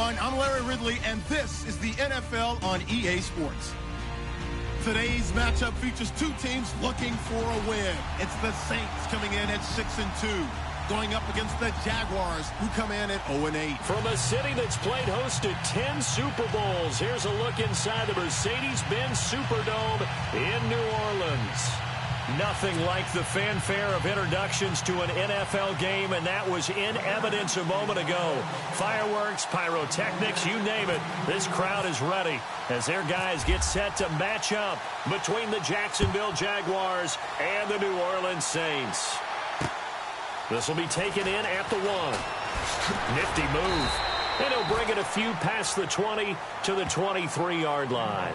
everyone. I'm Larry Ridley, and this is the NFL on EA Sports. Today's matchup features two teams looking for a win. It's the Saints coming in at 6-2, going up against the Jaguars, who come in at 0-8. From a city that's played host to 10 Super Bowls, here's a look inside the Mercedes-Benz Superdome in New Orleans. Nothing like the fanfare of introductions to an NFL game, and that was in evidence a moment ago. Fireworks, pyrotechnics, you name it. This crowd is ready as their guys get set to match up between the Jacksonville Jaguars and the New Orleans Saints. This will be taken in at the 1. Nifty move. And he'll bring it a few past the 20 to the 23-yard line.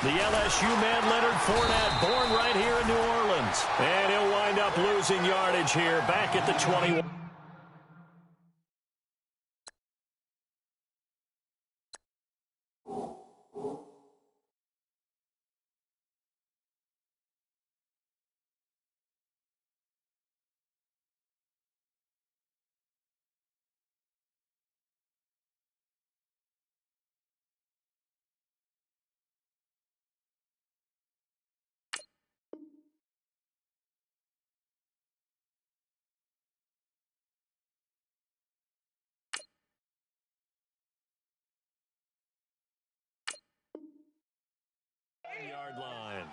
The LSU man, Leonard Fournette, born right here in New Orleans. And he'll wind up losing yardage here, back at the 21. Yard line.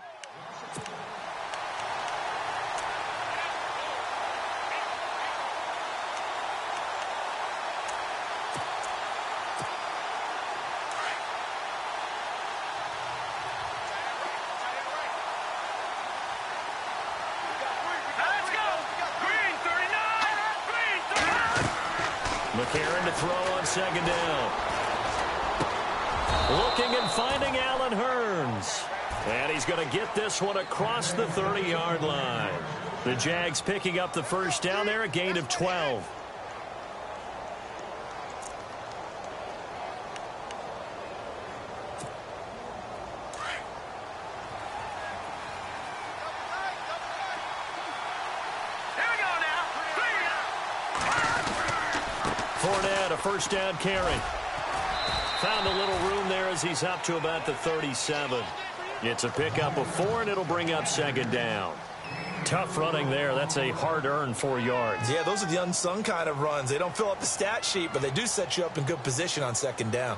McCarron to throw on second down. Looking and finding Allen Hurns. And he's going to get this one across the 30-yard line. The Jags picking up the first down there, a gain of 12. Fournette, a first down carry. Found a little room there as he's up to about the 37. It's a pickup of 4, and it'll bring up second down. Tough running there. That's a hard-earned 4 yards. Yeah, those are the unsung kind of runs. They don't fill up the stat sheet, but they do set you up in good position on second down.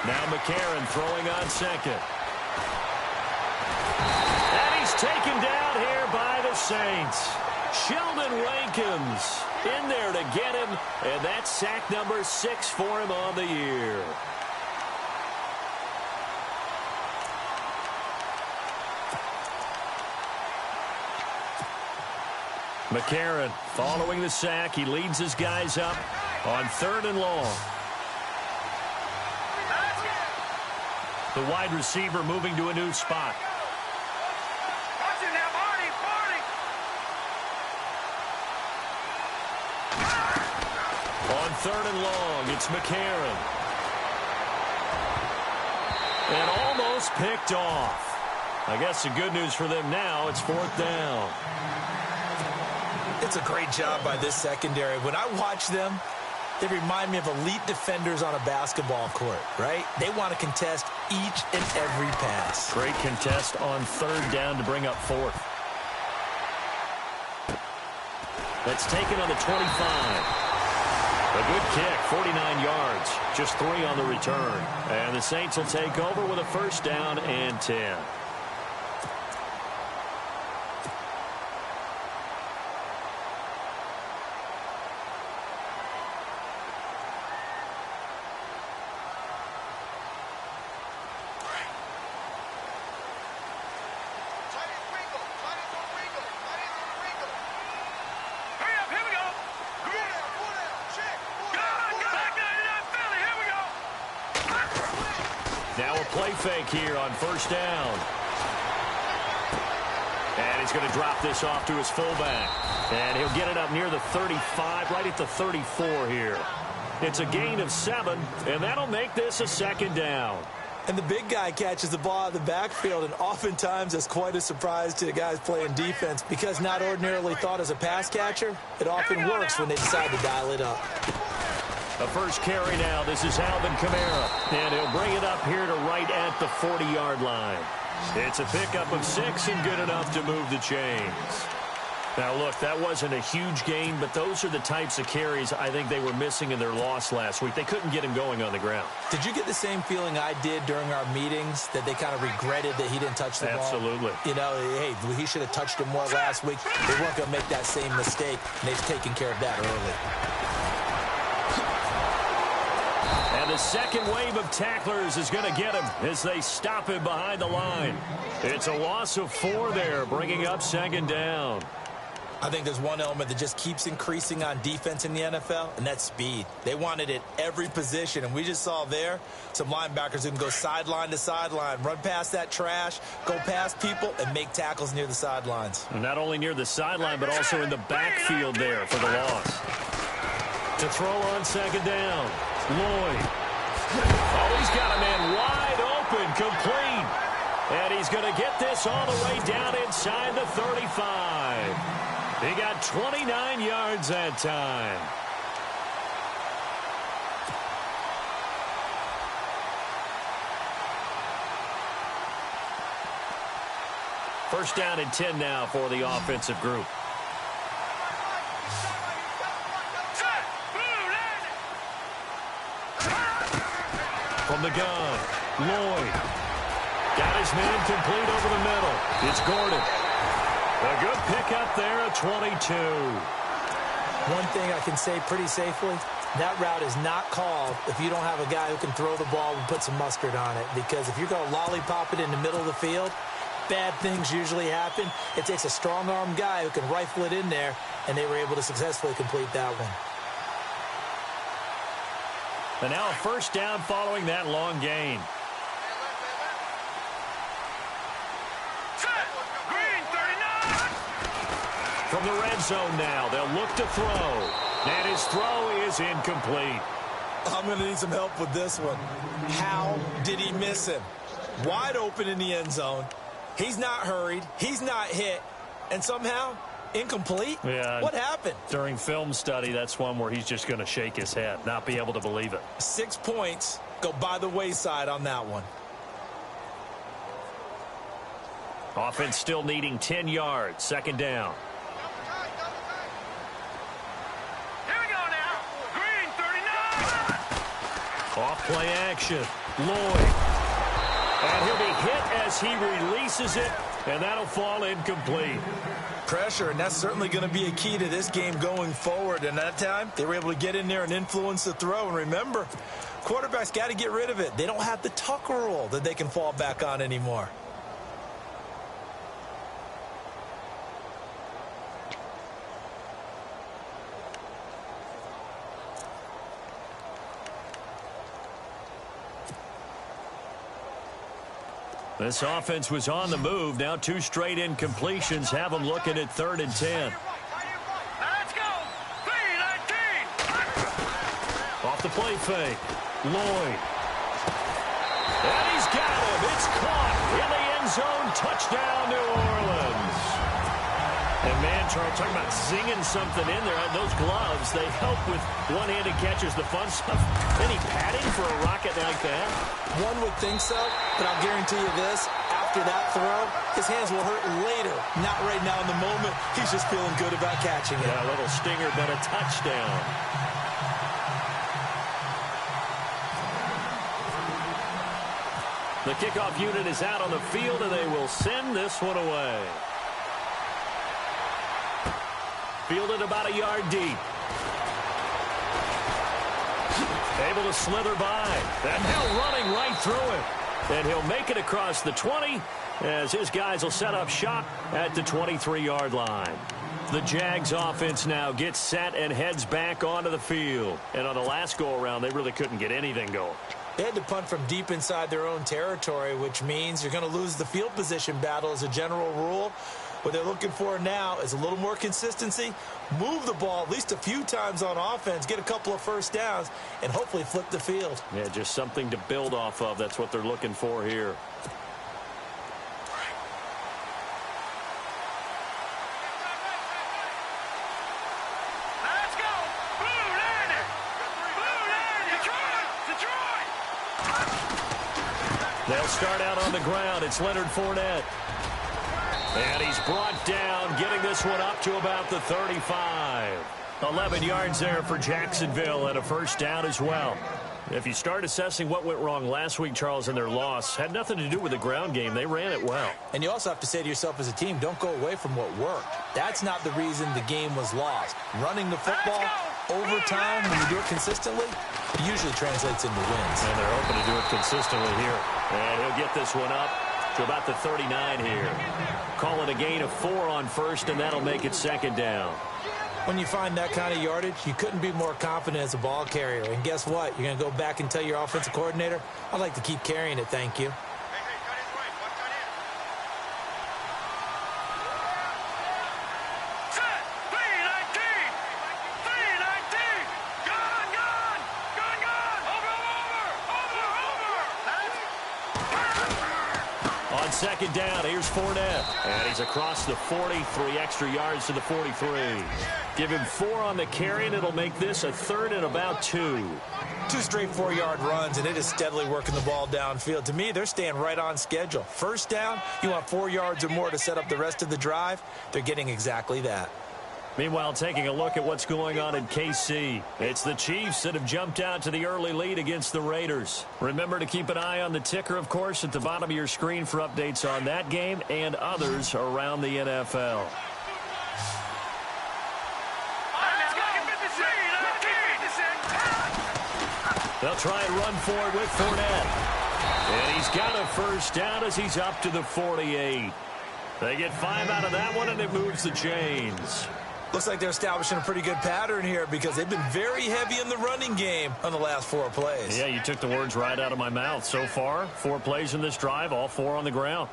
Now McCarron throwing on second. And he's taken down here by the Saints. Sheldon Rankins in there to get him, and that's sack number 6 for him on the year. McCarron following the sack. He leads his guys up on 3rd and long. The wide receiver moving to a new spot. On 3rd and long, it's McCarron. And almost picked off. I guess the good news for them now, it's 4th down. It's a great job by this secondary. When I watch them, they remind me of elite defenders on a basketball court, right? They want to contest each and every pass. Great contest on 3rd down to bring up 4th. That's taken on the 25. A good kick, 49 yards, just 3 on the return. And the Saints will take over with a first down and 10. play fake here on first down. And he's going to drop this off to his fullback. And he'll get it up near the 35, right at the 34 here. It's a gain of 7, and that'll make this a second down. And the big guy catches the ball out of the backfield, and oftentimes it's quite a surprise to the guys playing defense because not ordinarily thought as a pass catcher, it often works when they decide to dial it up. The first carry now. This is Alvin Kamara, and he'll bring it up here to right at the 40-yard line. It's a pickup of 6 and good enough to move the chains. Now, look, that wasn't a huge gain, but those are the types of carries I think they were missing in their loss last week. They couldn't get him going on the ground. Did you get the same feeling I did during our meetings, that they kind of regretted that he didn't touch the ball? Absolutely. You know, hey, he should have touched it more last week. They weren't going to make that same mistake, and they've taken care of that early. And the second wave of tacklers is going to get him as they stop him behind the line. It's a loss of 4 there, bringing up second down. I think there's one element that just keeps increasing on defense in the NFL, and that's speed. They want it at every position, and we just saw there some linebackers who can go sideline to sideline, run past that trash, go past people, and make tackles near the sidelines. And not only near the sideline, but also in the backfield there for the loss. To throw on second down, Lloyd. Oh, he's got a man wide open, complete. And he's going to get this all the way down inside the 35. He got 29 yards that time. First down and 10 now for the offensive group. From the gun, Lloyd. Got his man complete over the middle. It's Gordon. A good pickup there at 22. One thing I can say pretty safely, that route is not called if you don't have a guy who can throw the ball and put some mustard on it. Because if you're going to lollipop it in the middle of the field, bad things usually happen. It takes a strong-armed guy who can rifle it in there, and they were able to successfully complete that one. And now a first down following that long gain. From the red zone now, they'll look to throw. And his throw is incomplete. I'm going to need some help with this one. How did he miss him? Wide open in the end zone. He's not hurried. He's not hit. And somehow, incomplete? Yeah. What happened? During film study, that's one where he's just going to shake his head, not be able to believe it. 6 points go by the wayside on that one. Offense still needing 10 yards. Second down. Off play action. Lloyd. And he'll be hit as he releases it, and that'll fall incomplete. Pressure, and that's certainly going to be a key to this game going forward. And that time, they were able to get in there and influence the throw. And remember, quarterbacks got to get rid of it. They don't have the tuck rule that they can fall back on anymore. This offense was on the move. Now 2 straight incompletions have them looking at 3rd and 10. Let's go. 3-19. Off the play fake. Lloyd. And he's got him. It's caught in the end zone. Touchdown, New Orleans. And man, Charles, talking about zinging something in there. Those gloves, they help with one-handed catches, the fun stuff. Any padding for a rocket like that? One would think so, but I'll guarantee you this. After that throw, his hands will hurt later. Not right now in the moment. He's just feeling good about catching it. Yeah, a little stinger, but a touchdown. The kickoff unit is out on the field, and they will send this one away. Fielded about a yard deep. Able to slither by. And now running right through him. And he'll make it across the 20 as his guys will set up shop at the 23-yard line. The Jags offense now gets set and heads back onto the field. And on the last go-around, they really couldn't get anything going. They had to punt from deep inside their own territory, which means you're going to lose the field position battle as a general rule. What they're looking for now is a little more consistency, move the ball at least a few times on offense, get a couple of first downs, and hopefully flip the field. Yeah, just something to build off of. That's what they're looking for here. Let's go! Blue Landing! Blue Landing! Detroit! They'll start out on the ground. It's Leonard Fournette. And he's brought down, getting this one up to about the 35. 11 yards there for Jacksonville and a first down as well. If you start assessing what went wrong last week, Charles, in their loss, had nothing to do with the ground game. They ran it well. And you also have to say to yourself as a team, don't go away from what worked. That's not the reason the game was lost. Running the football over time, when you do it consistently, it usually translates into wins. And they're hoping to do it consistently here. And he'll get this one up to about the 39 here. Call it a gain of 4 on first, and that'll make it second down. When you find that kind of yardage, you couldn't be more confident as a ball carrier. And guess what? You're going to go back and tell your offensive coordinator, I'd like to keep carrying it, thank you. Set! 319! 319! Gun! Over! On second down, here's Fournette. And he's across the 40, 3 extra yards to the 43. Give him 4 on the carry, and it'll make this a third and about 2. 2 straight 4-yard runs, and it is steadily working the ball downfield. To me, they're staying right on schedule. First down, you want 4 yards or more to set up the rest of the drive. They're getting exactly that. Meanwhile, taking a look at what's going on in KC. It's the Chiefs that have jumped out to the early lead against the Raiders. Remember to keep an eye on the ticker, of course, at the bottom of your screen for updates on that game and others around the NFL. They'll try and run for it with Fournette. And he's got a first down as he's up to the 48. They get 5 out of that one, and it moves the chains. Looks like they're establishing a pretty good pattern here because they've been very heavy in the running game on the last 4 plays. Yeah, you took the words right out of my mouth. So far, 4 plays in this drive, all 4 on the ground.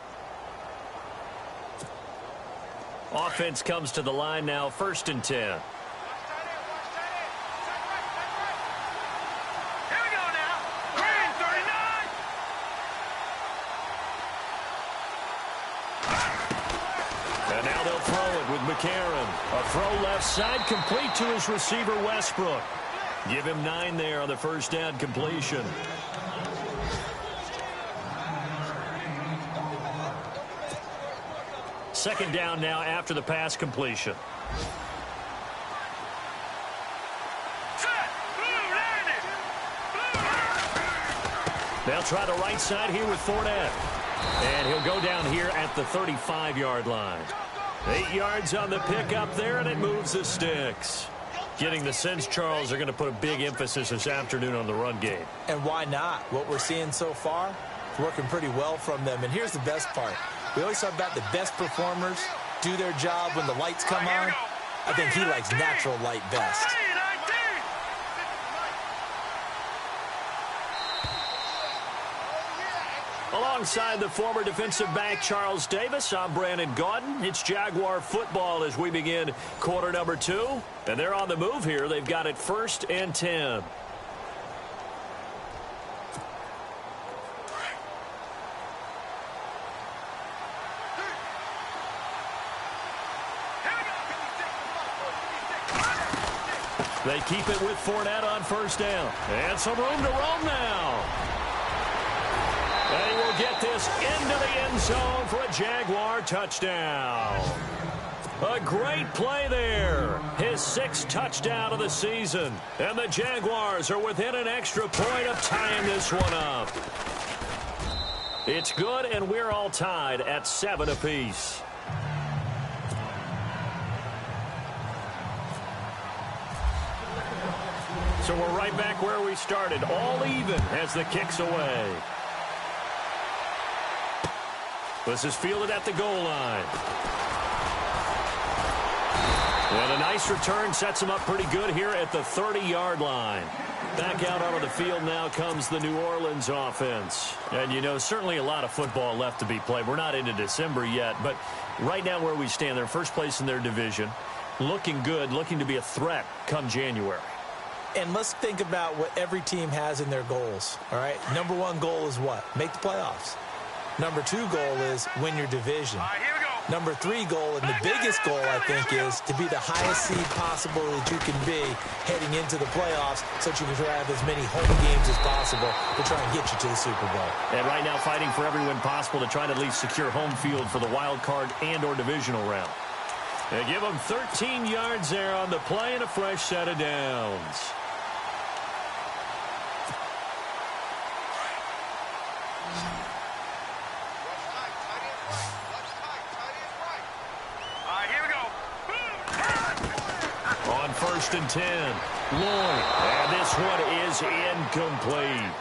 Offense comes to the line now, 1st and 10. McCarron, a throw left side, complete to his receiver Westbrook. Give him 9 there on the first down completion. Second down now after the pass completion. They'll try the right side here with Fournette. And he'll go down here at the 35-yard line. 8 yards on the pickup there, and it moves the sticks. Getting the sense, Charles, they're going to put a big emphasis this afternoon on the run game. And why not? What we're seeing so far is working pretty well from them. And here's the best part. We always talk about the best performers do their job when the lights come on. I think he likes natural light best. Alongside the former defensive back Charles Davis, I'm Brandon Gaudin. It's Jaguar football as we begin quarter number 2. And they're on the move here. They've got it 1st and 10. They keep it with Fournette on first down. And some room to roam now. And he will get this into the end zone for a Jaguar touchdown. A great play there. His 6th touchdown of the season. And the Jaguars are within an extra point of tying this one up. It's good, and we're all tied at 7 apiece. So we're right back where we started, all even as the kick's away. This is fielded at the goal line. And a nice return sets him up pretty good here at the 30-yard line. Back out onto the field now comes the New Orleans offense. And, you know, certainly a lot of football left to be played. We're not into December yet, but right now where we stand, they're first place in their division. Looking good, looking to be a threat come January. And let's think about what every team has in their goals, all right? Number one goal is what? Make the playoffs. Number two goal is win your division. All right, here we go. Number three goal, and the biggest goal, I think, is to be the highest seed possible that you can be heading into the playoffs so that you can have as many home games as possible to try and get you to the Super Bowl. And right now fighting for every win possible to try to at least secure home field for the wild card and or divisional round. They give them 13 yards there on the play and a fresh set of downs. On 1st and 10, Lloyd, and this one is incomplete.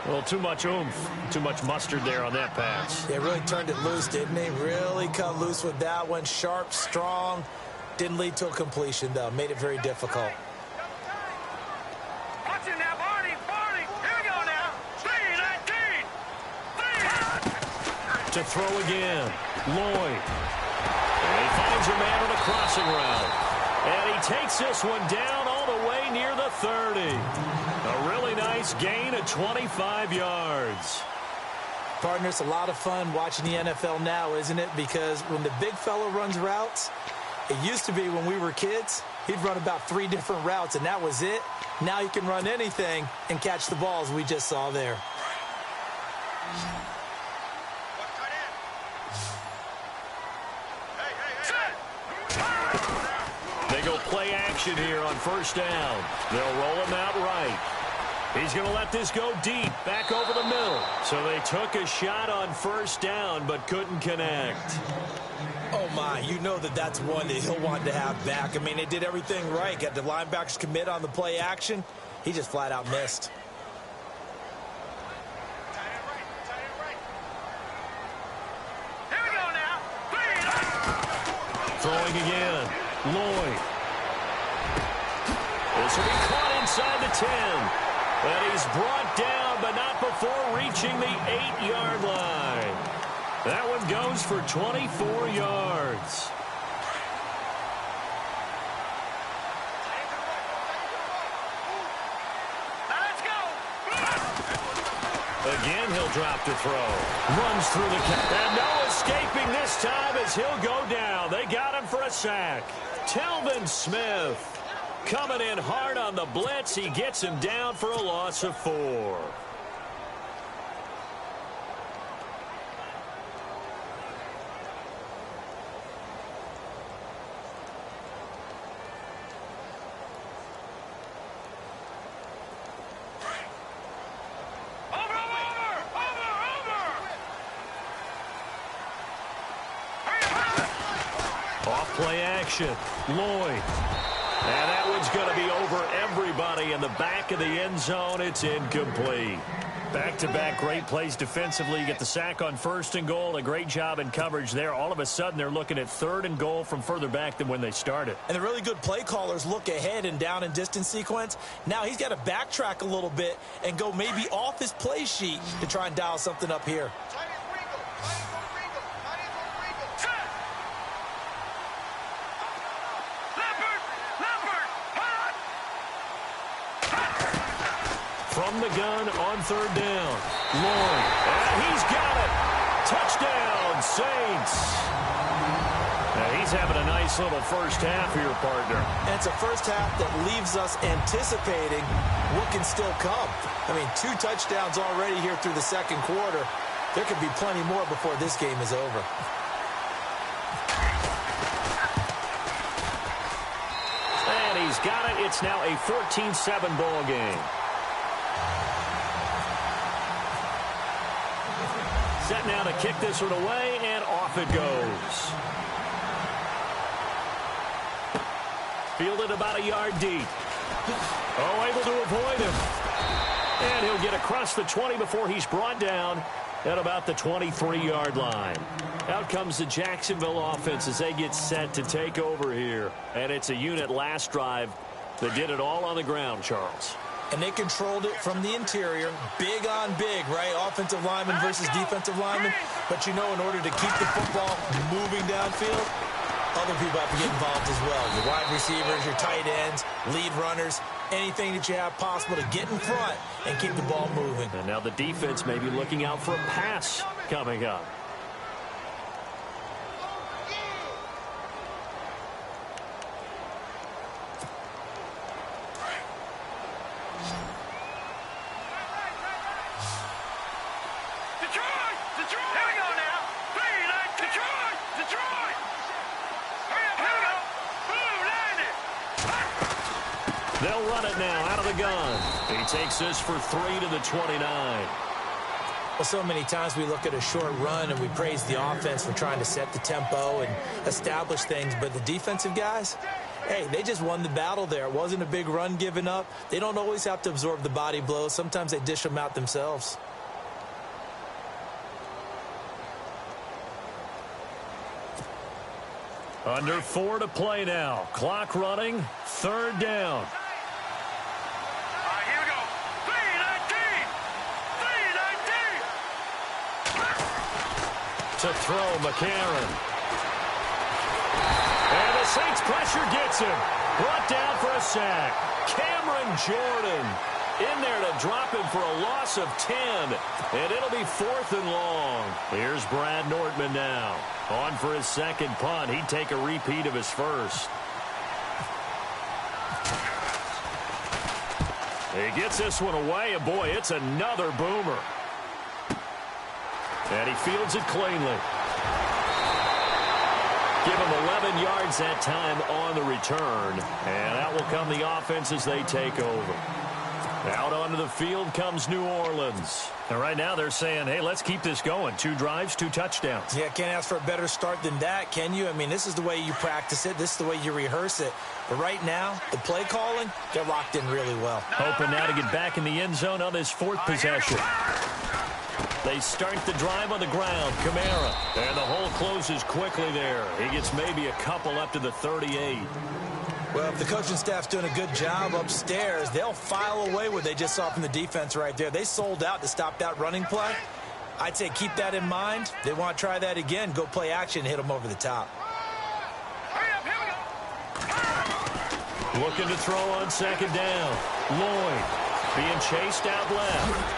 Well, too much oomph, too much mustard there on that pass. They really turned it loose, didn't they? Really cut loose with that one. Sharp, strong. Didn't lead to a completion, though. Made it very difficult. Watch it now, Barney. Here we go now. 3-19. To throw again, Lloyd. And he finds a man on a crossing route. And he takes this one down all the way near the 30. A really nice gain of 25 yards. Partner, it's a lot of fun watching the NFL now, isn't it? Because when the big fella runs routes, it used to be when we were kids, he'd run about 3 different routes, and that was it. Now he can run anything and catch the balls we just saw there. They go play action here on 1st down. They'll roll him out right. He's going to let this go deep, back over the middle. So they took a shot on 1st down, but couldn't connect. Oh, my, you know that's one that he'll want to have back. I mean, they did everything right. Got the linebackers commit on the play action. He just flat out missed. Here we go now. Throwing again. Lloyd. This will be caught inside the 10. And he's brought down, but not before reaching the 8-yard line. That one goes for 24 yards. Let's go. Again, he'll drop to throw. Runs through the cap. And no escaping this time as he'll go down. They got him for a sack. Telvin Smith coming in hard on the blitz. He gets him down for a loss of 4. Off play action. Lloyd. And that one's going to be over everybody in the back of the end zone. It's incomplete. Back-to-back great plays defensively. You get the sack on 1st and goal. A great job in coverage there. All of a sudden, they're looking at 3rd and goal from further back than when they started. And the really good play callers look ahead and down and distance sequence. Now he's got to backtrack a little bit and go maybe off his play sheet to try and dial something up here. From the gun on 3rd down. Lloyd. And he's got it. Touchdown, Saints. Now he's having a nice little first half here, partner. And it's a first half that leaves us anticipating what can still come. I mean, 2 touchdowns already here through the 2nd quarter. There could be plenty more before this game is over. And he's got it. It's now a 14-7 ball game. Set now to kick this one away, and off it goes. Fielded about a yard deep. Oh, able to avoid him. And he'll get across the 20 before he's brought down at about the 23-yard line. Out comes the Jacksonville offense as they get set to take over here. And it's a unit last drive that did it all on the ground, Charles. And they controlled it from the interior, big on big, right? Offensive lineman versus defensive lineman. But you know, in order to keep the football moving downfield, other people have to get involved as well. Your wide receivers, your tight ends, lead runners, anything that you have possible to get in front and keep the ball moving. And now the defense may be looking out for a pass coming up. They'll run it now out of the gun. He takes this for 3 to the 29. Well, so many times we look at a short run and we praise the offense for trying to set the tempo and establish things. But the defensive guys, hey, they just won the battle there. It wasn't a big run given up. They don't always have to absorb the body blows. Sometimes they dish them out themselves. Under 4 to play now. Clock running. 3rd down. Here we go. 3-19. 3-19. To throw, McCarron. And the Saints pressure gets him. Brought down for a sack. Cameron Jordan in there to drop him for a loss of 10. And it'll be 4th and long. Here's Brad Nortman now. On for his second punt. He'd take a repeat of his first. He gets this one away, and boy, it's another boomer. And he fields it cleanly. Give him 11 yards that time on the return. And out will come the offense as they take over. Out onto the field comes New Orleans. And right now they're saying, hey, let's keep this going. 2 drives, 2 touchdowns. Yeah, can't ask for a better start than that, can you? I mean, this is the way you practice it. This is the way you rehearse it. But right now, the play calling, they're locked in really well. Hoping now to get back in the end zone on this 4th possession. They start the drive on the ground. Kamara. And the hole closes quickly there. He gets maybe a couple up to the 38. Well, if the coaching staff's doing a good job upstairs, they'll file away what they just saw from the defense right there. They sold out to stop that running play. I'd say keep that in mind. They want to try that again. Go play action, hit them over the top. Looking to throw on 2nd down. Lloyd being chased out left.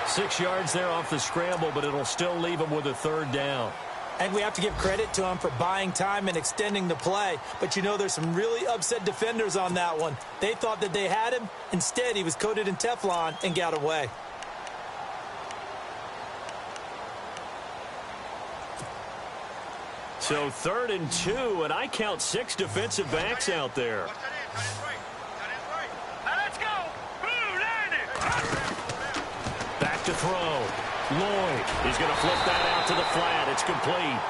6 yards there off the scramble, but it'll still leave him with a 3rd down. And we have to give credit to him for buying time and extending the play. But, you know, there's some really upset defenders on that one. They thought that they had him. Instead, he was coated in Teflon and got away. So 3rd and 2, and I count 6 defensive backs out there. Let's go. Back to throw. Lloyd, he's going to flip that out to the flat. It's complete.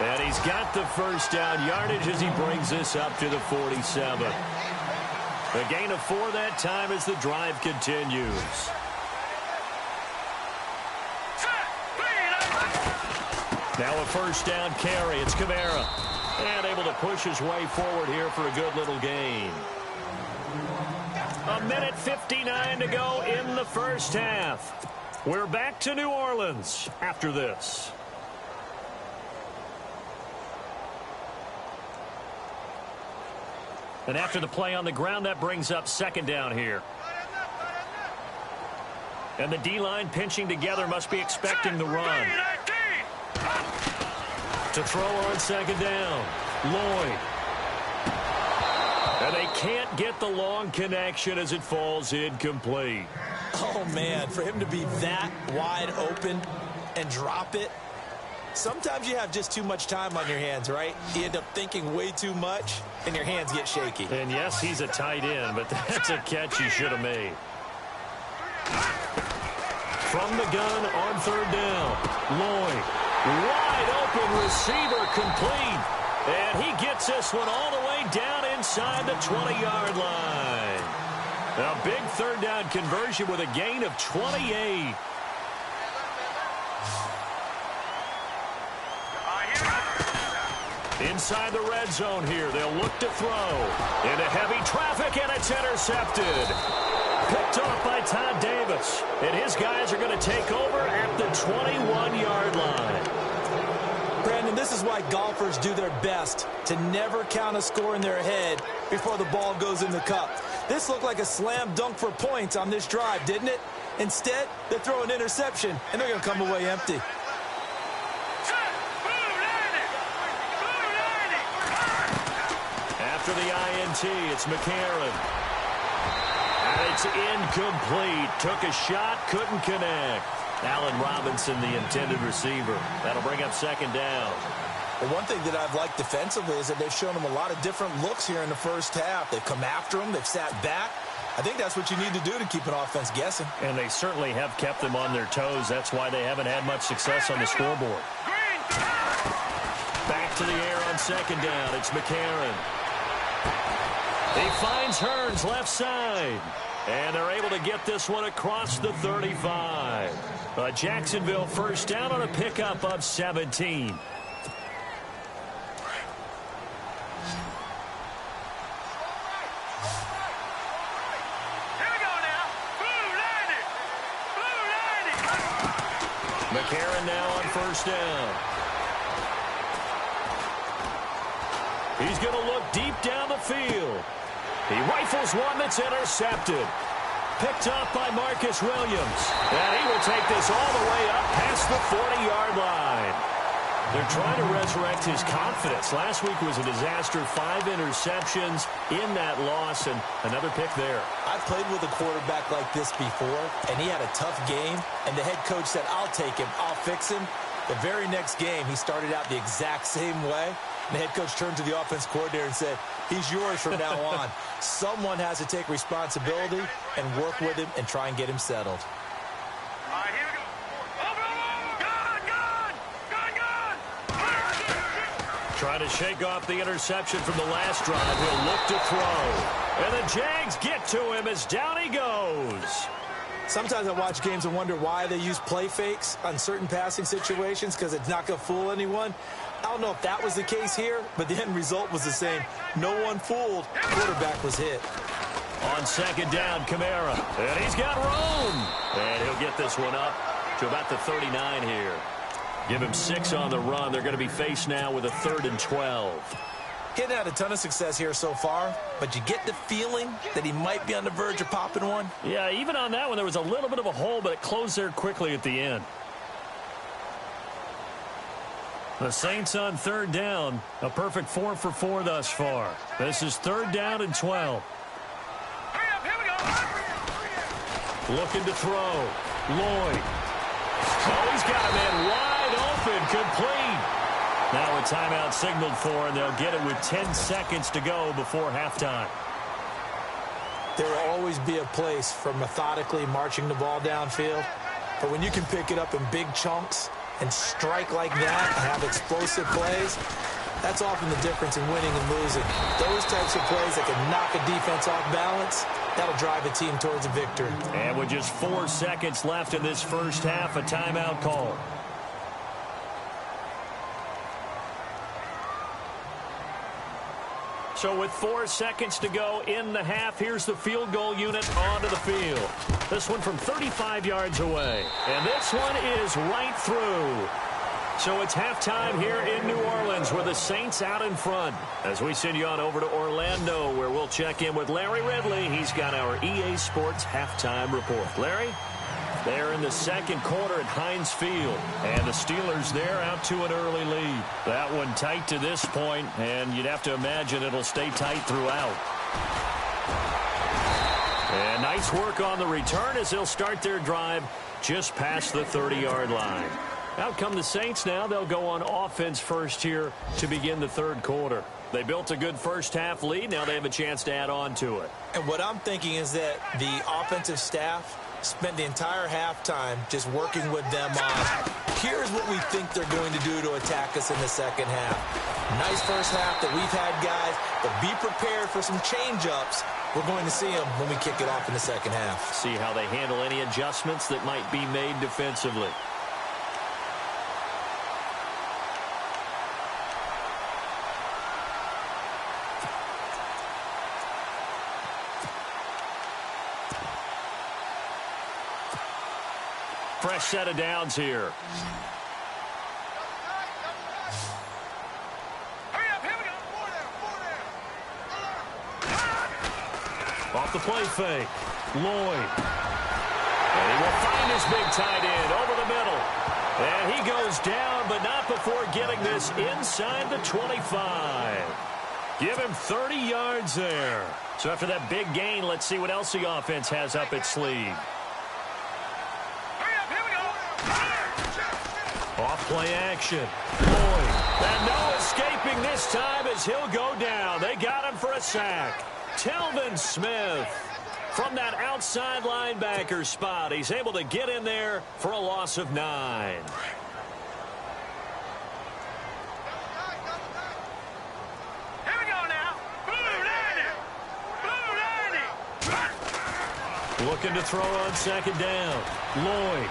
And he's got the 1st down yardage as he brings this up to the 47. A gain of 4 that time as the drive continues. Now a 1st down carry. It's Kamara. And able to push his way forward here for a good little gain. 1:59 to go in the 1st half. We're back to New Orleans after this. And after the play on the ground, that brings up 2nd down here. And the D-line pinching together must be expecting the run. To throw on 2nd down. Lloyd. And they can't get the long connection as it falls incomplete. Oh, man, for him to be that wide open and drop it. Sometimes you have just too much time on your hands, right? You end up thinking way too much, and your hands get shaky. And, yes, he's a tight end, but that's a catch he should have made. From the gun on 3rd down. Lloyd. Wide open receiver complete. And he gets this one all the way down inside the 20-yard line. A big 3rd down conversion with a gain of 28. Inside the red zone here, they'll look to throw. Into heavy traffic, and it's intercepted. Picked off by Todd Davis. And his guys are going to take over at the 21-yard line. Brandon, this is why golfers do their best to never count a score in their head before the ball goes in the cup. This looked like a slam dunk for points on this drive, didn't it? Instead, they throw an interception, and they're going to come away empty. After the INT, it's McCarron. And it's incomplete. Took a shot, couldn't connect. Allen Robinson, the intended receiver. That'll bring up second down. Well, one thing that I've liked defensively is that they've shown them a lot of different looks here in the first half. They've come after them. They've sat back. I think that's what you need to do to keep an offense guessing. And they certainly have kept them on their toes. That's why they haven't had much success on the scoreboard. Back to the air on second down. It's McCarron. He finds Hearns left side. And they're able to get this one across the 35. A Jacksonville first down on a pickup of 17. McCarron now on first down. He's going to look deep down the field. He rifles one that's intercepted. Picked off by Marcus Williams. And he will take this all the way up past the 40-yard line. They're trying to resurrect his confidence. Last week was a disaster. 5 interceptions in that loss, and another pick there. I've played with a quarterback like this before, and he had a tough game, and the head coach said, I'll take him, I'll fix him. The very next game, he started out the exact same way. And the head coach turned to the offense coordinator and said, he's yours from now on. Someone has to take responsibility and work with him and try and get him settled. All right, here we go. Trying to shake off the interception from the last drive. He'll look to throw. And the Jags get to him as down he goes. Sometimes I watch games and wonder why they use play fakes on certain passing situations, because it's not going to fool anyone. I don't know if that was the case here, but the end result was the same. No one fooled. Quarterback was hit. On second down, Kamara. And he's got room. And he'll get this one up to about the 39 here. Give him 6 on the run. They're going to be faced now with a 3rd and 12. He hadn't had a ton of success here so far, but you get the feeling that he might be on the verge of popping one. Yeah, even on that one, there was a little bit of a hole, but it closed there quickly at the end. The Saints on 3rd down. A perfect 4 for 4 thus far. This is 3rd down and 12. Here we go. Looking to throw. Lloyd. Oh, he's got a man wide open, complete. Now a timeout signaled for, and they'll get it with 10 seconds to go before halftime. There will always be a place for methodically marching the ball downfield, but when you can pick it up in big chunks and strike like that and have explosive plays, that's often the difference in winning and losing. Those types of plays that can knock a defense off balance, that'll drive a team towards a victory. And with just 4 seconds left in this first half, a timeout call. So with 4 seconds to go in the half, here's the field goal unit onto the field. This one from 35 yards away. And this one is right through. So it's halftime here in New Orleans with the Saints out in front. As we send you on over to Orlando, where we'll check in with Larry Ridley. He's got our EA Sports halftime report. Larry? They're in the second quarter at Heinz Field. And the Steelers there out to an early lead. That one tight to this point, and you'd have to imagine it'll stay tight throughout. And nice work on the return as they'll start their drive just past the 30-yard line. Out come the Saints now. They'll go on offense first here to begin the third quarter. They built a good first half lead. Now they have a chance to add on to it. And what I'm thinking is that the offensive staff spent the entire halftime just working with them on, here's what we think they're going to do to attack us in the second half. Nice first half that we've had, guys, but be prepared for some change-ups. We're going to see them when we kick it off in the second half. See how they handle any adjustments that might be made defensively. Fresh set of downs here. Hurry up, here we go. Off the play fake. Lloyd. And he will find his big tight end over the middle. And he goes down, but not before getting this inside the 25. Give him 30 yards there. So after that big gain, let's see what else the offense has up its sleeve. Hurry up, here we go. Off play action. Lloyd. And no escaping this time as he'll go down. They got him for a sack. Telvin Smith from that outside linebacker spot. He's able to get in there for a loss of 9. Here we go now. Blue 90. Looking to throw on second down. Lloyd.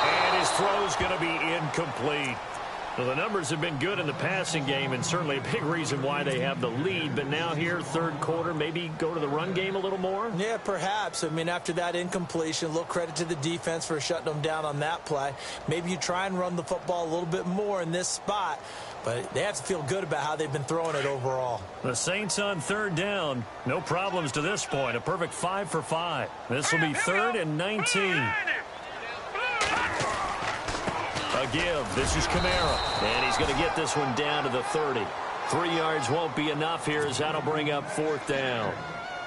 And his throw's going to be incomplete. Well, the numbers have been good in the passing game and certainly a big reason why they have the lead. But now here, third quarter, maybe go to the run game a little more? Yeah, perhaps. I mean, after that incompletion, a little credit to the defense for shutting them down on that play. Maybe you try and run the football a little bit more in this spot. But they have to feel good about how they've been throwing it overall. The Saints on third down. No problems to this point. A perfect 5 for 5. This will be 3rd and 19. A give. This is Kamara. And he's going to get this one down to the 30. 3 yards won't be enough here as that'll bring up 4th down.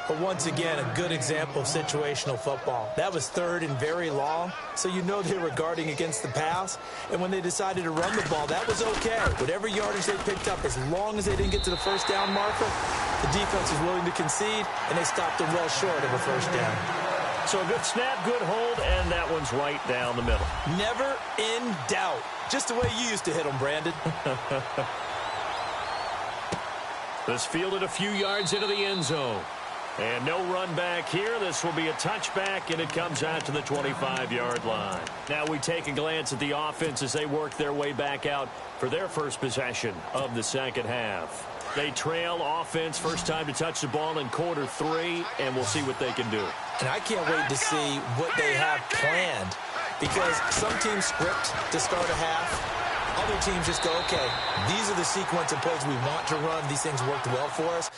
But once again, a good example of situational football. That was 3rd and very long, so you know they were guarding against the pass. And when they decided to run the ball, that was okay. Whatever yardage they picked up, as long as they didn't get to the first down marker, the defense was willing to concede, and they stopped them well short of a first down. So a good snap, good hold, and that one's right down the middle. Never in doubt. Just the way you used to hit them, Brandon. This fielded a few yards into the end zone. And no run back here. This will be a touchback, and it comes out to the 25-yard line. Now we take a glance at the offense as they work their way back out for their first possession of the second half. They trail offense, first time to touch the ball in quarter 3, and we'll see what they can do. And I can't wait to see what they have planned, because some teams script to start a half. Other teams just go, okay, these are the sequence of plays we want to run. These things worked well for us.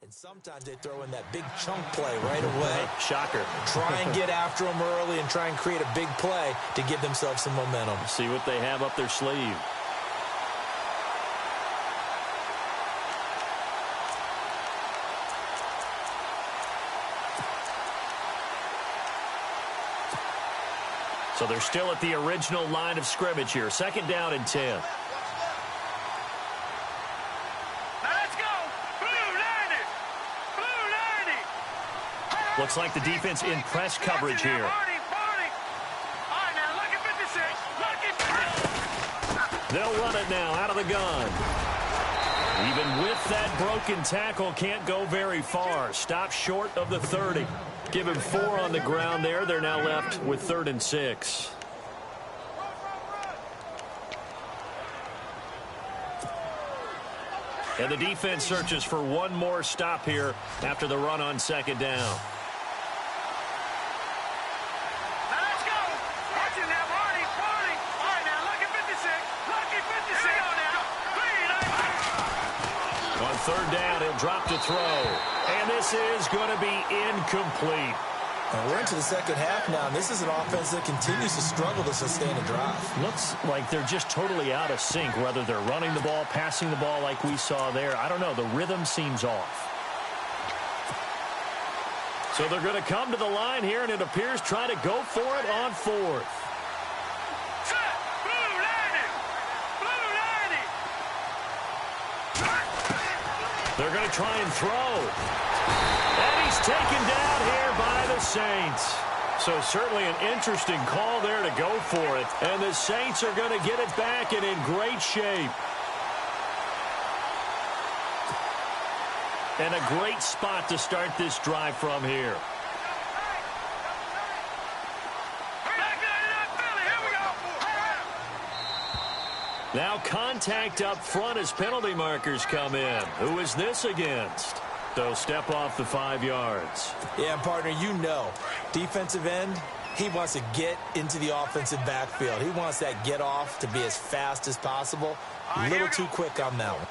And sometimes they throw in that big chunk play right away. Shocker. Try and get after them early and try and create a big play to give themselves some momentum. See what they have up their sleeve. So they're still at the original line of scrimmage here. 2nd down and 10. Looks like the defense in press coverage here. They'll run it now out of the gun. Even with that broken tackle, can't go very far. Stop short of the 30. Give him 4 on the ground there. They're now left with 3rd and 6. And the defense searches for one more stop here after the run on 2nd down. On 3rd down, he'll drop to throw. And this is going to be incomplete. And we're into the second half now, and this is an offense that continues to struggle to sustain a drive. Looks like they're just totally out of sync, whether they're running the ball, passing the ball like we saw there. I don't know. The rhythm seems off. So they're going to come to the line here, and it appears try to go for it on 4th. They're going to try and throw. And he's taken down here by the Saints. So certainly an interesting call there to go for it. And the Saints are going to get it back and in great shape. And a great spot to start this drive from here. Now contact up front as penalty markers come in. Who is this against? So step off the 5 yards. Yeah, partner, you know, defensive end, he wants to get into the offensive backfield. He wants that get off to be as fast as possible. A little too quick on that one.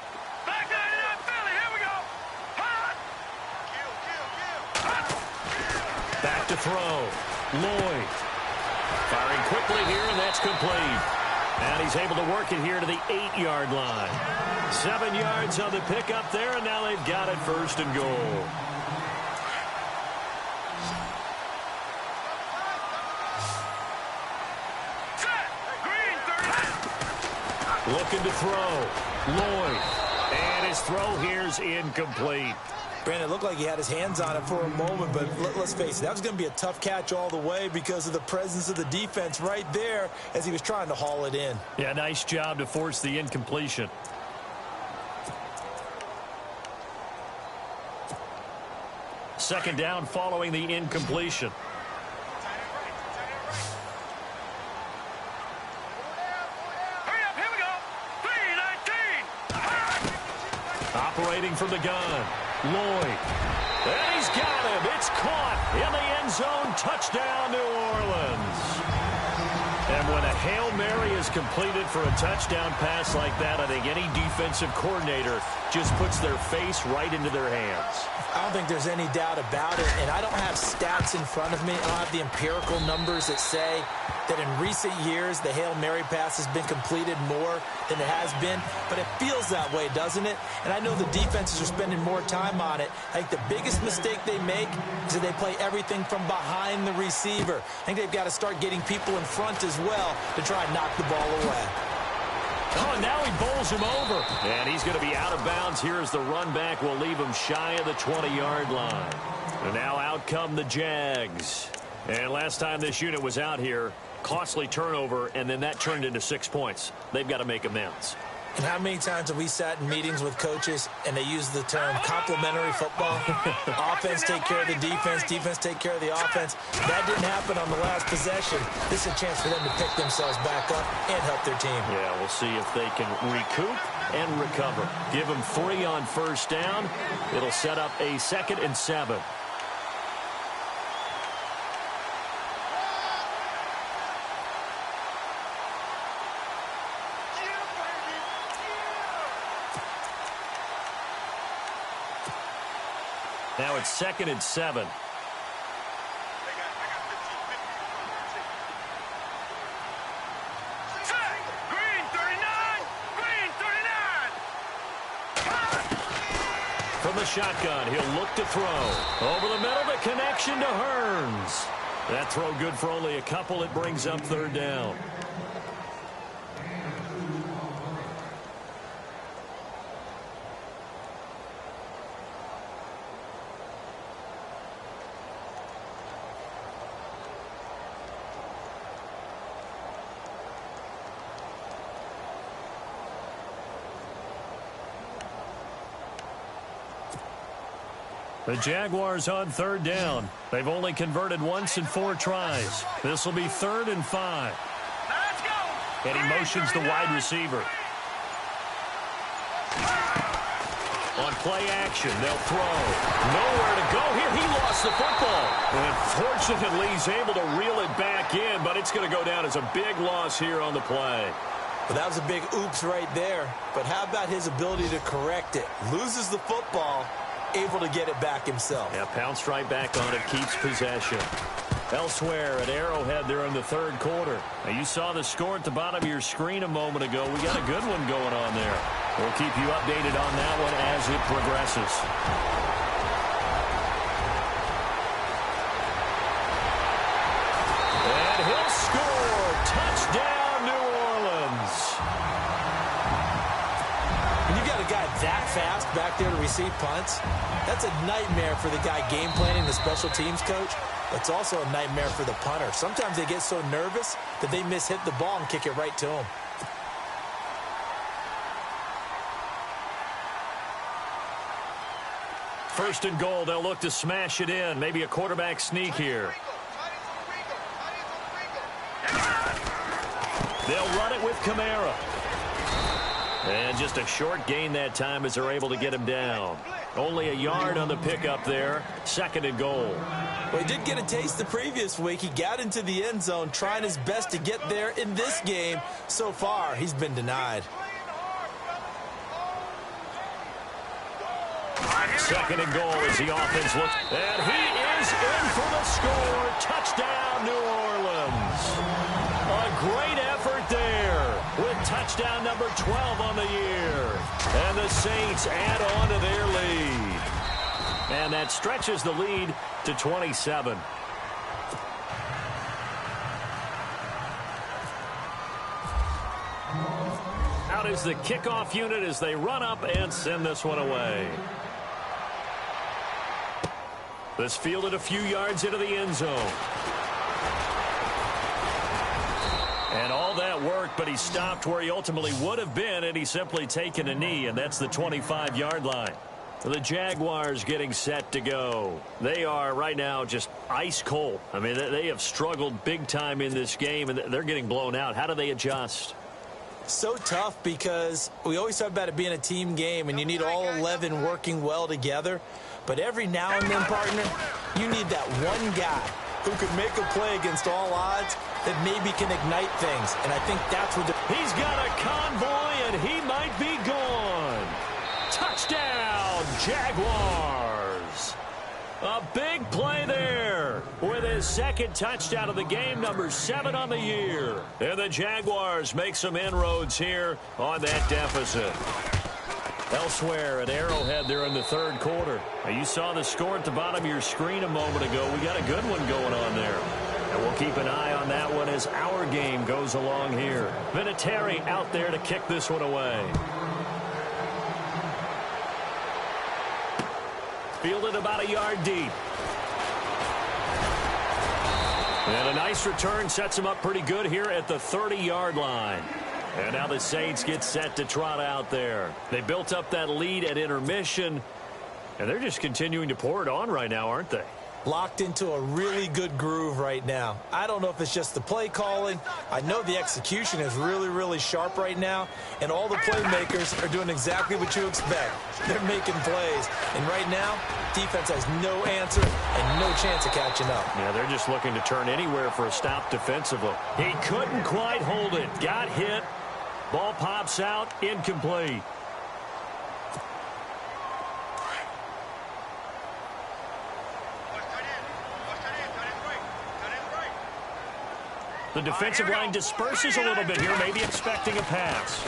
Back to throw. Lloyd. Firing quickly here, and that's complete. And he's able to work it here to the 8-yard line. 7 yards on the pickup there, and now they've got it first and goal. Looking to throw. Lloyd. And his throw here's incomplete. Brandon, it looked like he had his hands on it for a moment, but let's face it, that was going to be a tough catch all the way because of the presence of the defense right there as he was trying to haul it in. Yeah, nice job to force the incompletion. Second down following the incompletion. Operating from the gun. Lloyd. And he's got him. It's caught in the end zone. Touchdown, New Orleans. And when a Hail Mary is completed for a touchdown pass like that, I think any defensive coordinator just puts their face right into their hands. I don't think there's any doubt about it, and I don't have stats in front of me. I don't have the empirical numbers that say that in recent years the Hail Mary pass has been completed more than it has been, but it feels that way, doesn't it? And I know the defenses are spending more time on it. I think the biggest mistake they make is that they play everything from behind the receiver. I think they've got to start getting people in front as well to try and knock the ball away. Oh, now he bowls him over. And he's going to be out of bounds here as the run back will leave him shy of the 20-yard line. And now out come the Jags. And last time this unit was out here, costly turnover, and then that turned into 6 points. They've got to make amends. And how many times have we sat in meetings with coaches and they use the term complementary football? Offense take care of the defense, defense take care of the offense. That didn't happen on the last possession. This is a chance for them to pick themselves back up and help their team. Yeah, we'll see if they can recoup and recover. Give them 3 on first down. It'll set up a 2nd and 7. Now it's 2nd and 7. From the shotgun, he'll look to throw. Over the middle, the connection to Hearns. That throw good for only a couple. It brings up 3rd down. The Jaguars on 3rd down. They've only converted once in 4 tries. This will be 3rd and 5. Let's go. And he motions the wide receiver. On play action, they'll throw. Nowhere to go here. He lost the football. And fortunately, he's able to reel it back in, but it's going to go down as a big loss here on the play. Well, that was a big oops right there. But how about his ability to correct it? Loses the football, able to get it back himself. Yeah, pounced right back on it, keeps possession. Elsewhere at Arrowhead there in the 3rd quarter. Now, you saw the score at the bottom of your screen a moment ago. We got a good one going on there. We'll keep you updated on that one as it progresses. And he'll score. Touchdown, New Orleans. When you got a guy that fast back there to receive punts, that's a nightmare for the guy game planning, the special teams coach. It's also a nightmare for the punter. Sometimes they get so nervous that they hit the ball and kick it right to him. First and goal, they'll look to smash it in. Maybe a quarterback sneak here. They'll run it with Kamara. And just a short gain that time as they're able to get him down. Only a yard on the pickup there. Second and goal. Well, he did get a taste the previous week. He got into the end zone trying his best to get there in this game. So far, he's been denied. Second and goal as the offense looks. And he is in for the score. Touchdown, New Orleans. A great effort there with touchdown number 12 on the year. And the Saints add on to their lead. And that stretches the lead to 27. Out is the kickoff unit as they run up and send this one away. This fielded a few yards into the end zone. And all that worked, but he stopped where he ultimately would have been, and he's simply taken a knee, and that's the 25-yard line. The Jaguars getting set to go. They are right now just ice cold. I mean, they have struggled big time in this game, and they're getting blown out. How do they adjust? So tough because we always talk about it being a team game, and you need all 11 working well together. But every now and then, partner, you need that one guy who can make a play against all odds that maybe can ignite things. And I think that's what he's got a convoy, and he might be gone. Touchdown, Jaguars. A big play there with his second touchdown of the game, number 7 on the year. And the Jaguars make some inroads here on that deficit. Elsewhere at Arrowhead there in the third quarter. Now, you saw the score at the bottom of your screen a moment ago. We got a good one going on there. And we'll keep an eye on that one as our game goes along here. Vinatieri out there to kick this one away. Fielded about a yard deep. And a nice return sets him up pretty good here at the 30-yard line. And now the Saints get set to trot out there. They built up that lead at intermission, and they're just continuing to pour it on right now, aren't they? Locked into a really good groove right now. I don't know if it's just the play calling. I know the execution is really, really sharp right now, and all the playmakers are doing exactly what you expect. They're making plays, and right now, defense has no answer and no chance of catching up. Yeah, they're just looking to turn anywhere for a stop defensively. He couldn't quite hold it. Got hit. Ball pops out, incomplete. The defensive line disperses a little bit here, maybe expecting a pass.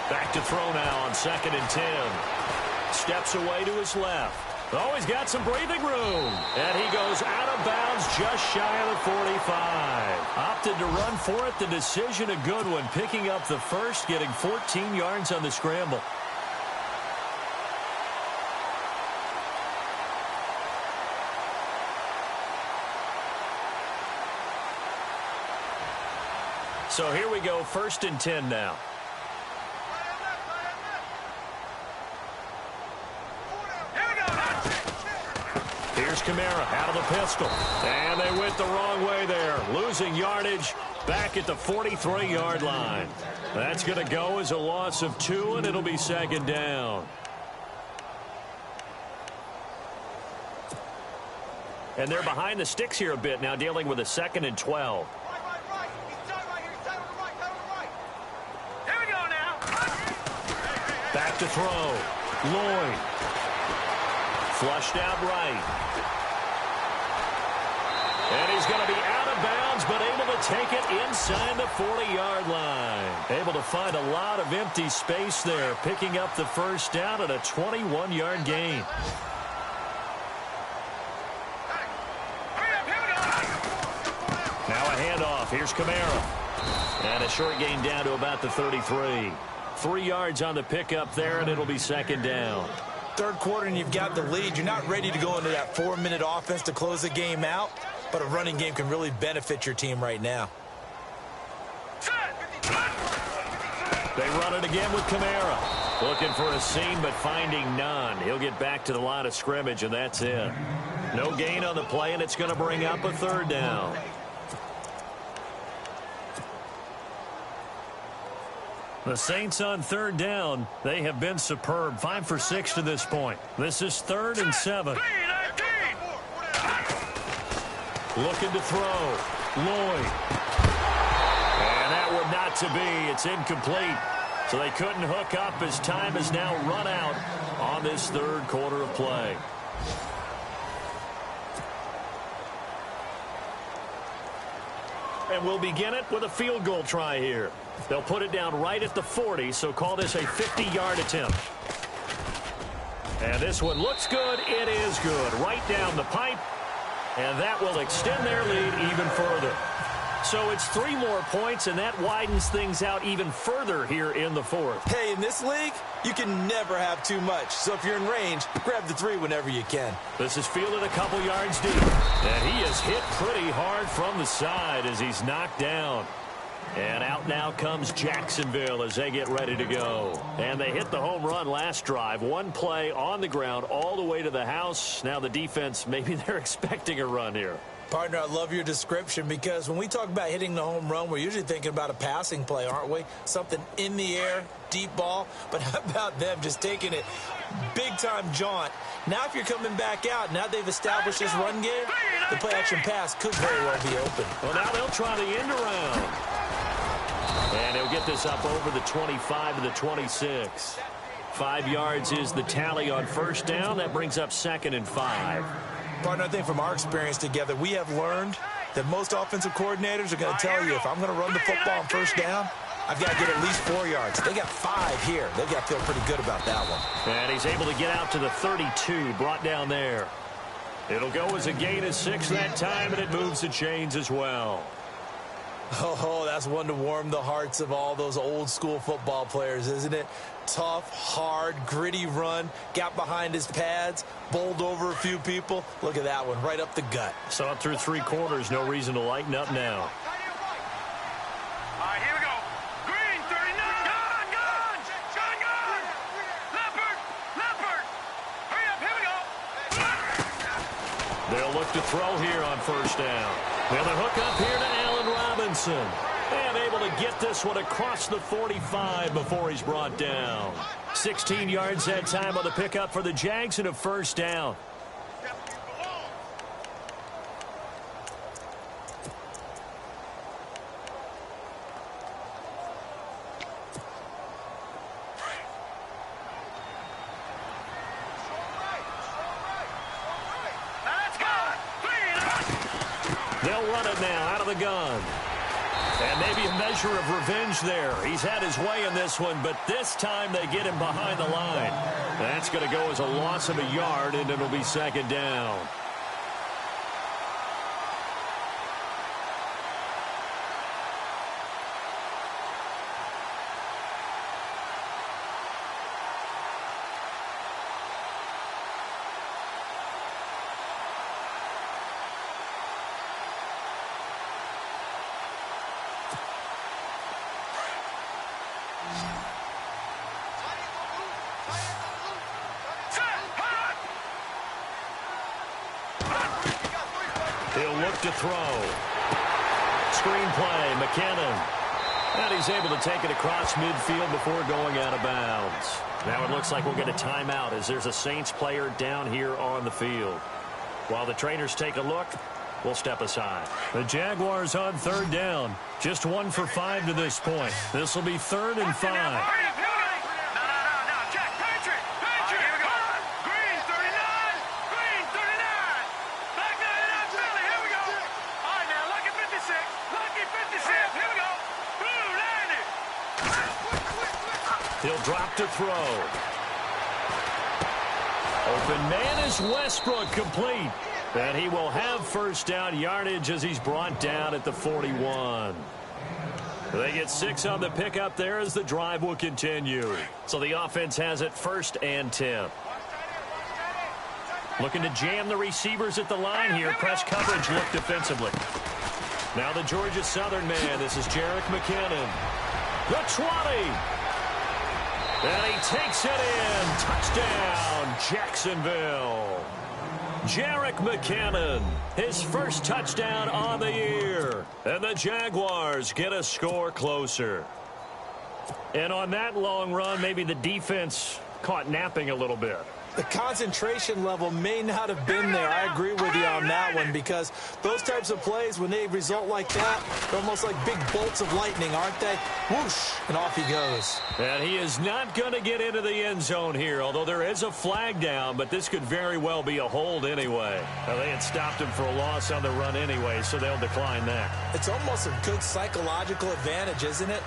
Back to throw now on 2nd and 10. Steps away to his left. Oh, he's got some breathing room. And he goes out of bounds just shy of the 45. Opted to run for it. The decision a good one. Picking up the first, getting 14 yards on the scramble. So here we go, 1st and 10 now. Here's Kamara out of the pistol. And they went the wrong way there. Losing yardage back at the 43-yard line. That's going to go as a loss of 2, and it'll be 2nd down. And they're behind the sticks here a bit now, dealing with a 2nd and 12. Back to throw. Lloyd. Flushed out right. And he's going to be out of bounds, but able to take it inside the 40-yard line. Able to find a lot of empty space there, picking up the first down at a 21-yard gain. Now a handoff. Here's Kamara. And a short gain down to about the 33. 3 yards on the pickup there, and it'll be second down. Third quarter and you've got the lead. You're not ready to go into that 4-minute offense to close the game out, but a running game can really benefit your team right now. They run it again with Kamara. Looking for a seam, but finding none. He'll get back to the line of scrimmage, and that's it. No gain on the play, and it's going to bring up a third down. The Saints on third down. They have been superb. 5 for 6 to this point. This is 3rd and 7. Looking to throw. Lloyd. And that one not to be. It's incomplete. So they couldn't hook up as time has now run out on this third quarter of play. And we'll begin it with a field goal try here. They'll put it down right at the 40, so call this a 50-yard attempt. And this one looks good. It is good. Right down the pipe. And that will extend their lead even further. So it's 3 more points, and that widens things out even further here in the fourth. Hey, in this league, you can never have too much. So if you're in range, grab the 3 whenever you can. This is fielded a couple yards deep. And he is hit pretty hard from the side as he's knocked down. And out now comes Jacksonville as they get ready to go. And they hit the home run last drive. 1 play on the ground all the way to the house. Now the defense, maybe they're expecting a run here. Partner, I love your description because when we talk about hitting the home run, we're usually thinking about a passing play, aren't we? Something in the air, deep ball. But how about them just taking it big-time jaunt? Now if you're coming back out, now they've established this run game, the play-action pass could very well be open. Well, now they'll try the end around. And he'll get this up over the 25 to the 26. 5 yards is the tally on first down. That brings up 2nd and 5. Partner, I think from our experience together, we have learned that most offensive coordinators are going to tell you if I'm going to run the football on first down, I've got to get at least 4 yards. They got 5 here. They've got to feel pretty good about that one. And he's able to get out to the 32, brought down there. It'll go as a gain of 6 that time, and it moves the chains as well. Oh, that's one to warm the hearts of all those old school football players, isn't it? Tough, hard, gritty run, got behind his pads, bowled over a few people. Look at that one, right up the gut. Saw it through 3 quarters, no reason to lighten up now. All right, here we go. Green, 39. Gun. Leopard. Hurry up, here we go. They'll look to throw here on first down. They'll hook up here to Allen Robinson. And able to get this one across the 45 before he's brought down. 16 yards that time on the pickup for the Jags and a first down. They'll run it now out of the gun. And maybe a measure of revenge there. He's had his way in this one, but this time they get him behind the line. That's going to go as a loss of a yard, and it'll be second down. He'll look to throw. Screenplay, McKinnon. And he's able to take it across midfield before going out of bounds. Now it looks like we'll get a timeout as there's a Saints player down here on the field. While the trainers take a look, we'll step aside. The Jaguars on third down. Just 1 for 5 to this point. This will be 3rd and 5. He'll drop to throw. Open man is Westbrook, complete. And he will have first down yardage as he's brought down at the 41. They get 6 on the pickup there as the drive will continue. So the offense has it 1st and 10. Looking to jam the receivers at the line here. Press coverage look defensively. Now the Georgia Southern man. This is Jerick McKinnon. The 20. And he takes it in. Touchdown, Jacksonville. Jerick McKinnon, his first touchdown on the year. And the Jaguars get a score closer. And on that long run, maybe the defense caught napping a little bit. The concentration level may not have been there. I agree with you on that one, because those types of plays, when they result like that, they're almost like big bolts of lightning, aren't they? Whoosh, and off he goes. And he is not going to get into the end zone here, although there is a flag down, but this could very well be a hold anyway. Now, they had stopped him for a loss on the run anyway, so they'll decline that. It's almost a good psychological advantage, isn't it?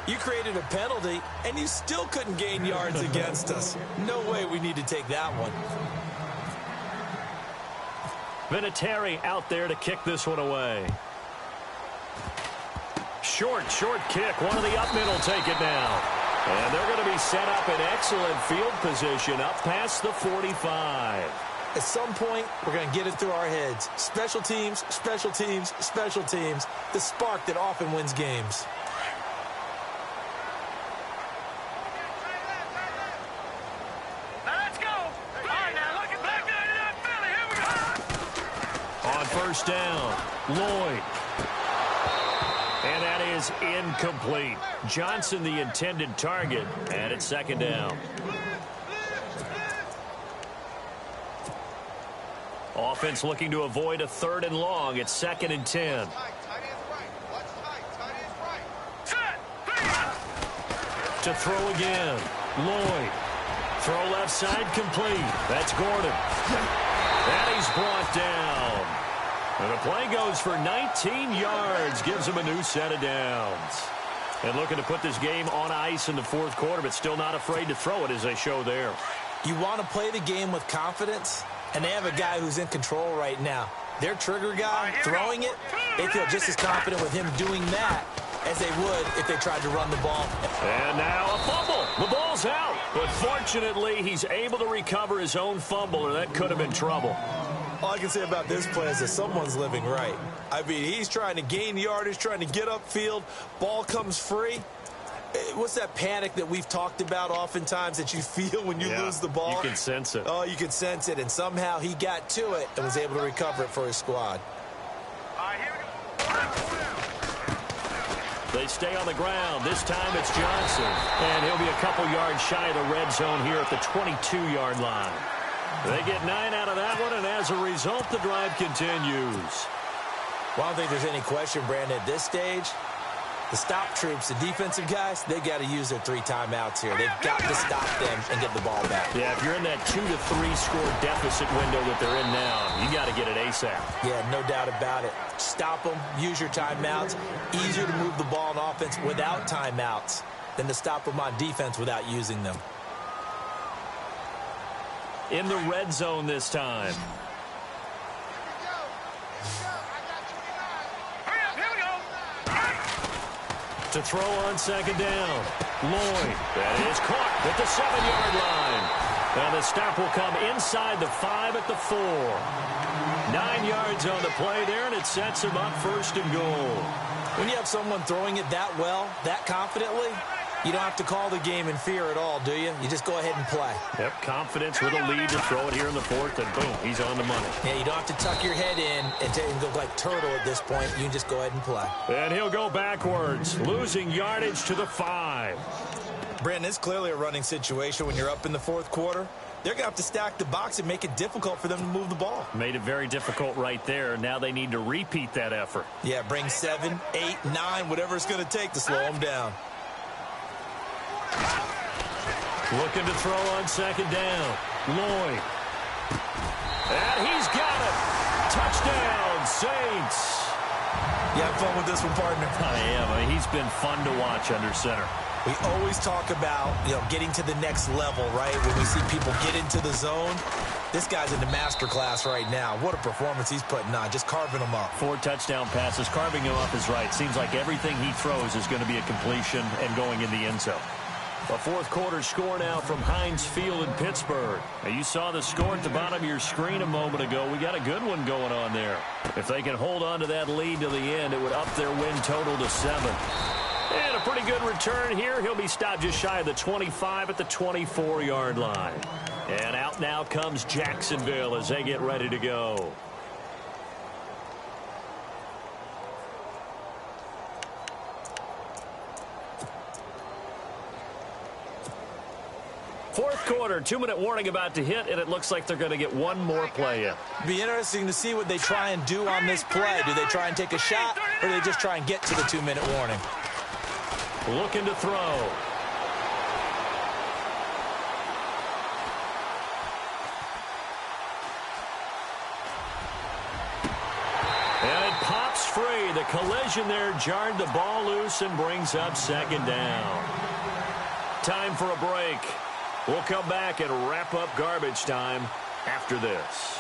You created a penalty, and you still couldn't gain yards against us. No way we need to take that one. Vinatieri out there to kick this one away. Short kick. One of the up middle take it now. And they're going to be set up in excellent field position up past the 45. At some point, we're going to get it through our heads. Special teams, special teams, special teams. The spark that often wins games. First down, Lloyd. And that is incomplete. Johnson the intended target, and it's 2nd down. Offense looking to avoid a 3rd and long. It's 2nd and 10. To throw again, Lloyd. Throw left side complete. That's Gordon. And he's brought down. And the play goes for 19 yards, gives him a new set of downs. And looking to put this game on ice in the 4th quarter, but still not afraid to throw it as they show there. You want to play the game with confidence, and they have a guy who's in control right now. Their trigger guy throwing it, they feel just as confident with him doing that as they would if they tried to run the ball. And now a fumble. The ball's out. But fortunately, he's able to recover his own fumble, or that could have been trouble. All I can say about this play is that someone's living right. I mean, he's trying to gain yardage, trying to get upfield. Ball comes free. What's that panic that we've talked about oftentimes that you feel when you lose the ball? You can sense it. Oh, you can sense it. And somehow he got to it and was able to recover it for his squad. They stay on the ground. This time it's Johnson. And he'll be a couple yards shy of the red zone here at the 22-yard line. They get 9 out of that one, and as a result, the drive continues. Well, I don't think there's any question, Brandon, at this stage. The stop troops, the defensive guys, they got to use their 3 timeouts here. They've got to stop them and get the ball back. Yeah, if you're in that 2 to 3 score deficit window that they're in now, you got to get it ASAP. Yeah, no doubt about it. Stop them, use your timeouts. Easier to move the ball on offense without timeouts than to stop them on defense without using them. In the red zone this time. To throw on 2nd down. Lloyd. That is caught at the 7-yard line. And the stop will come inside the 5 at the 4. 9 yards on the play there, and it sets him up 1st and goal. When you have someone throwing it that well, that confidently, you don't have to call the game in fear at all, do you? You just go ahead and play. Yep, confidence with a lead to throw it here in the 4th, and boom, he's on the money. Yeah, you don't have to tuck your head in and go like turtle at this point. You can just go ahead and play. And he'll go backwards, losing yardage to the 5. Brandon, it's clearly a running situation when you're up in the 4th quarter. They're going to have to stack the box and make it difficult for them to move the ball. Made it very difficult right there. Now they need to repeat that effort. Yeah, bring 7, 8, 9, whatever it's going to take to slow them down. Looking to throw on 2nd down. Lloyd. And he's got it. Touchdown, Saints. You have fun with this one, partner? I am. I mean, he's been fun to watch under center. We always talk about, getting to the next level, right? When we see people get into the zone, This guy's in the master class right now. What a performance he's putting on, just carving them up. 4 touchdown passes. Carving him up is right. Seems like everything he throws is going to be a completion and going in the end zone. A fourth quarter score now from Heinz Field in Pittsburgh. Now, you saw the score at the bottom of your screen a moment ago. We got a good one going on there. If they can hold on to that lead to the end, it would up their win total to 7. And a pretty good return here. He'll be stopped just shy of the 25 at the 24-yard line. And out now comes Jacksonville as they get ready to go. Fourth quarter, 2-minute warning about to hit, and it looks like they're going to get one more play in. Be interesting to see what they try and do on this play. Do they try and take a shot, or do they just try and get to the 2-minute warning? Looking to throw. And it pops free. The collision there jarred the ball loose and brings up second down. Time for a break. We'll come back and wrap up garbage time after this.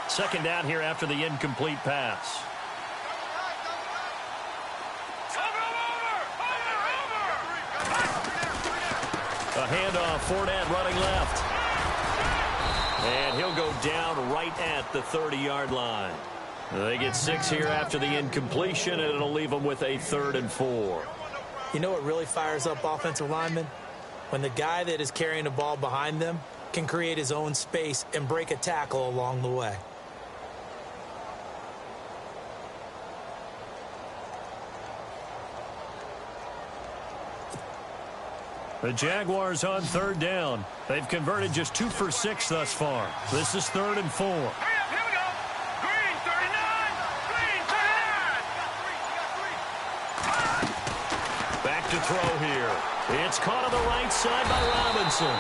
Second down here after the incomplete pass. A handoff, Fournette running left. And he'll go down right at the 30-yard line. They get 6 here after the incompletion, and it'll leave them with a 3rd and 4. You know what really fires up offensive linemen? When the guy that is carrying the ball behind them can create his own space and break a tackle along the way. The Jaguars on 3rd down. They've converted just 2 for 6 thus far. This is 3rd and 4. Here we go. Green 39. Green 39. Back to throw here. It's caught on the right side by Robinson.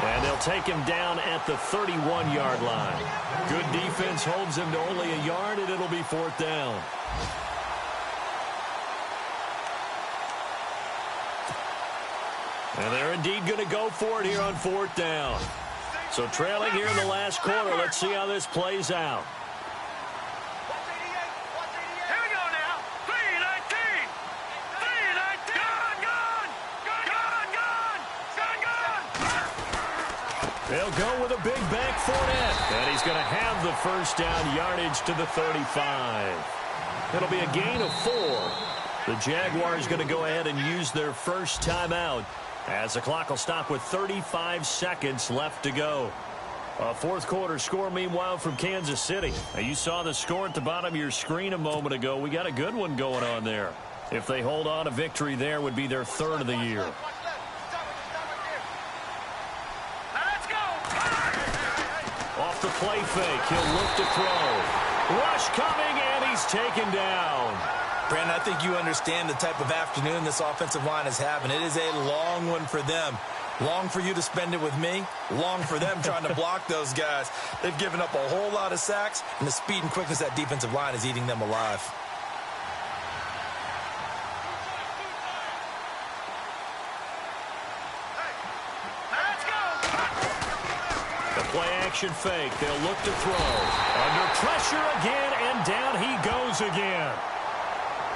And they'll take him down at the 31-yard line. Good defense holds him to only a yard, and it'll be 4th down. And they're indeed going to go for it here on 4th down. So trailing here in the last quarter. Let's see how this plays out. Here we go now. 319. 319. Gone. They'll go with a big bank Fournette. And he's going to have the first down yardage to the 35. It'll be a gain of 4. The Jaguars going to go ahead and use their first timeout, as the clock will stop with 35 seconds left to go. A fourth quarter score, meanwhile, from Kansas City. Now, you saw the score at the bottom of your screen a moment ago. We got a good one going on there. If they hold on, a victory there would be their 3rd of the year. Let's go. Off the play fake, he'll look to throw. Rush coming, and he's taken down. Brandon, I think you understand the type of afternoon this offensive line is having. It is a long one for them. Long for you to spend it with me. Long for them trying to block those guys. They've given up a whole lot of sacks, and the speed and quickness of that defensive line is eating them alive. Let's go. The play action fake. They'll look to throw. Under pressure again, and down he goes again.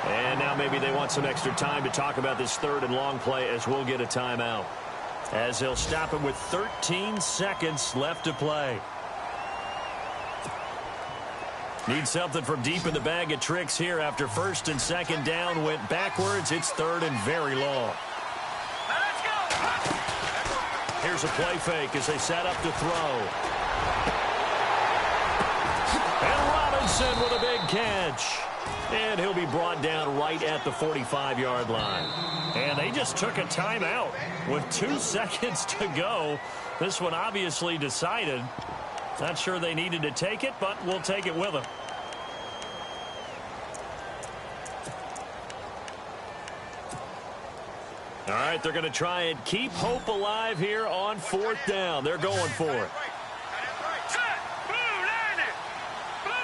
And now maybe they want some extra time to talk about this 3rd and long play, as we'll get a timeout, as they'll stop him with 13 seconds left to play. Need something from deep in the bag of tricks here after 1st and 2nd down went backwards. It's 3rd and very long. Let's go. Here's a play fake as they set up to throw. And Robinson with a big catch. And he'll be brought down right at the 45-yard line. And they just took a timeout with 2 seconds to go. This one obviously decided. Not sure they needed to take it, but we'll take it with them. All right, they're going to try and keep hope alive here on 4th down. They're going for it. Set. Blue 90. Blue 90.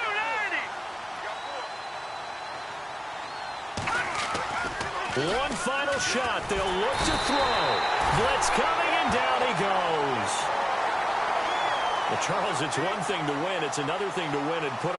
One final shot. They'll look to throw. Blitz coming, and down he goes. Well, Charles, it's one thing to win. It's another thing to win and put